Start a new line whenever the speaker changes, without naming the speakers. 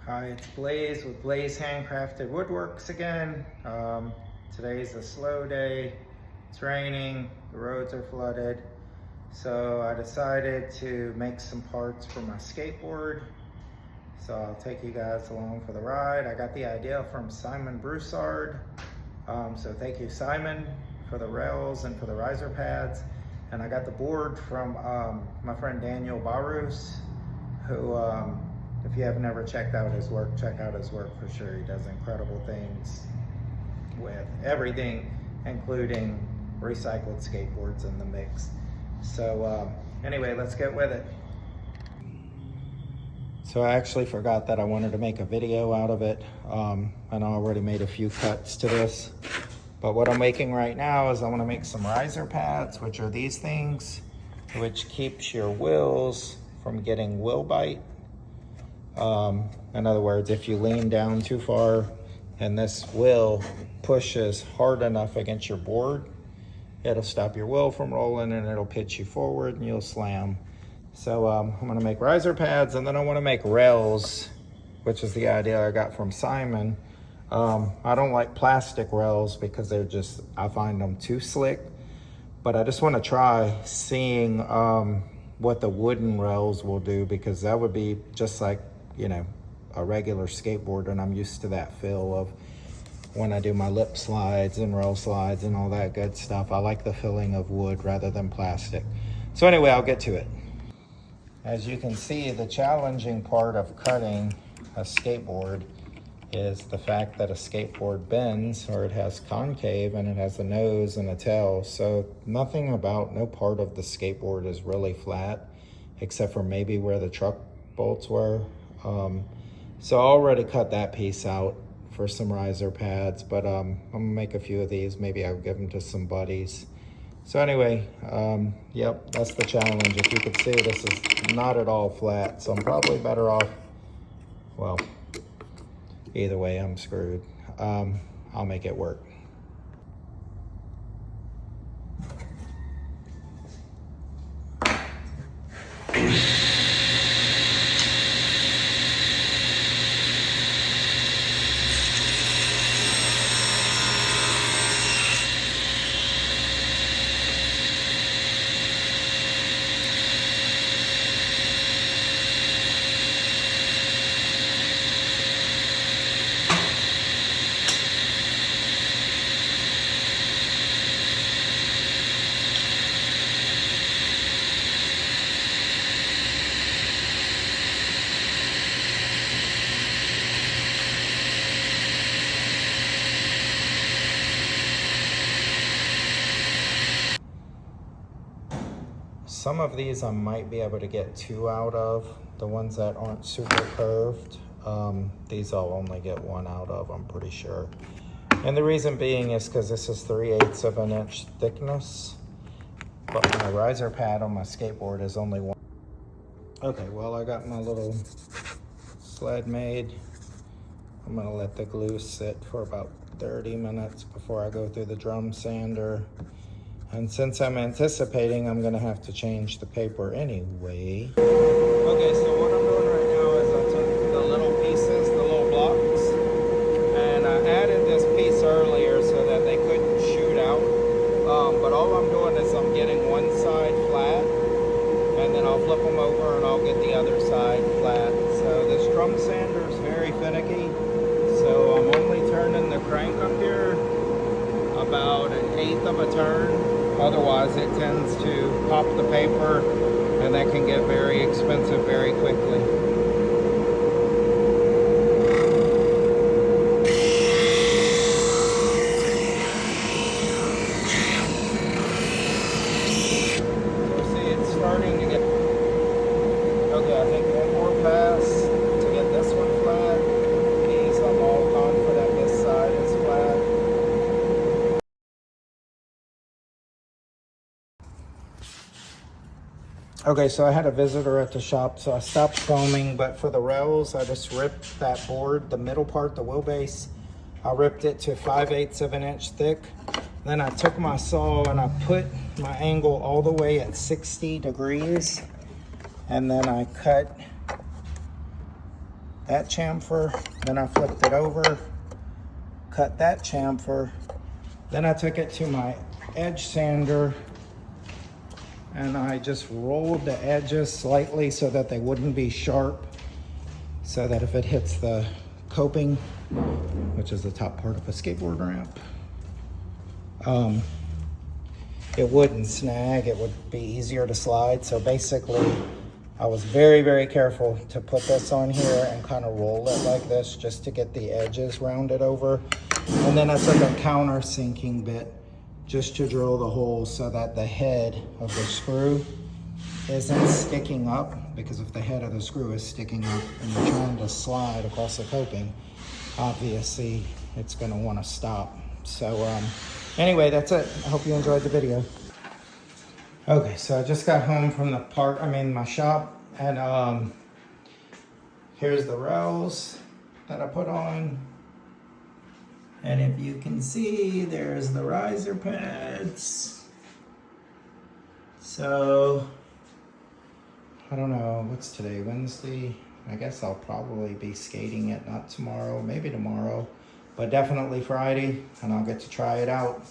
Hi, it's Blaze with Blaze Handcrafted Woodworks again. Today's a slow day. It's raining, the roads are flooded. So I decided to make some parts for my skateboard. So I'll take you guys along for the ride. I got the idea from Simon Broussard. So thank you, Simon, for the rails and for the riser pads. And I got the board from my friend Daniel Barus, who if you have never checked out his work, check out his work for sure. He does incredible things with everything, including recycled skateboards in the mix. So anyway, let's get with it. So I actually forgot that I wanted to make a video out of it. And I already made a few cuts to this. But what I'm making right now is I want to make some riser pads, which are these things, which keeps your wheels from getting wheel bite. In other words, if you lean down too far and this wheel pushes hard enough against your board, it'll stop your wheel from rolling and it'll pitch you forward and you'll slam. So I'm gonna make riser pads, and then I wanna make rails, which is the idea I got from Simon. I don't like plastic rails because they're just, I find them too slick, but I just wanna try seeing what the wooden rails will do, because that would be just like, you know, a regular skateboard, and I'm used to that feel of when I do my lip slides and roll slides and all that good stuff. I like the feeling of wood rather than plastic. So anyway, I'll get to it. As you can see, the challenging part of cutting a skateboard is the fact that a skateboard bends, or it has concave and it has a nose and a tail. So no part of the skateboard is really flat, except for maybe where the truck bolts were. So I already cut that piece out for some riser pads, but I'm gonna make a few of these. Maybe I'll give them to some buddies. So anyway, yep, that's the challenge. If you could see, this is not at all flat, so I'm probably better off, well, either way, I'm screwed. I'll make it work. Some of these I might be able to get 2 out of, the ones that aren't super curved. These I'll only get 1 out of, I'm pretty sure. And the reason being is because this is 3/8 of an inch thickness, but my riser pad on my skateboard is only 1. Okay, well, I got my little sled made. I'm gonna let the glue sit for about 30 minutes before I go through the drum sander. And since I'm anticipating I'm gonna have to change the paper anyway. Okay, so what I'm doing right now is I took the little pieces, the little blocks, and I added this piece earlier so that they couldn't shoot out. But all I'm doing is I'm getting one side flat, and then I'll flip them over and I'll get the other side flat. So this drum sander is very finicky, so I'm only turning the crank up here about 1/8 of a turn. Otherwise it tends to pop the paper, and that can get very expensive very quickly. So see, it's starting to get, okay, I think one more pass to get this one flat. These, I'm all confident this side is flat. Okay, so I had a visitor at the shop, so I stopped filming, but for the rails, I just ripped that board, the middle part, the wheelbase, I ripped it to 5/8 of an inch thick. Then I took my saw and I put my angle all the way at 60 degrees, and then I cut that chamfer, then I flipped it over, cut that chamfer, then I took it to my edge sander and I just rolled the edges slightly so that they wouldn't be sharp, so that if it hits the coping, which is the top part of a skateboard ramp, it wouldn't snag, it would be easier to slide. So basically, I was very, very careful to put this on here and kind of roll it like this just to get the edges rounded over. And then I took a countersinking bit just to drill the hole so that the head of the screw isn't sticking up, because if the head of the screw is sticking up and you're trying to slide across the coping, obviously it's gonna wanna stop. So anyway, that's it. I hope you enjoyed the video. Okay, so I just got home from my shop, and here's the rails that I put on. And if you can see, there's the riser pads. So, I don't know, what's today, Wednesday? I guess I'll probably be skating it, not tomorrow, maybe tomorrow, but definitely Friday, and I'll get to try it out.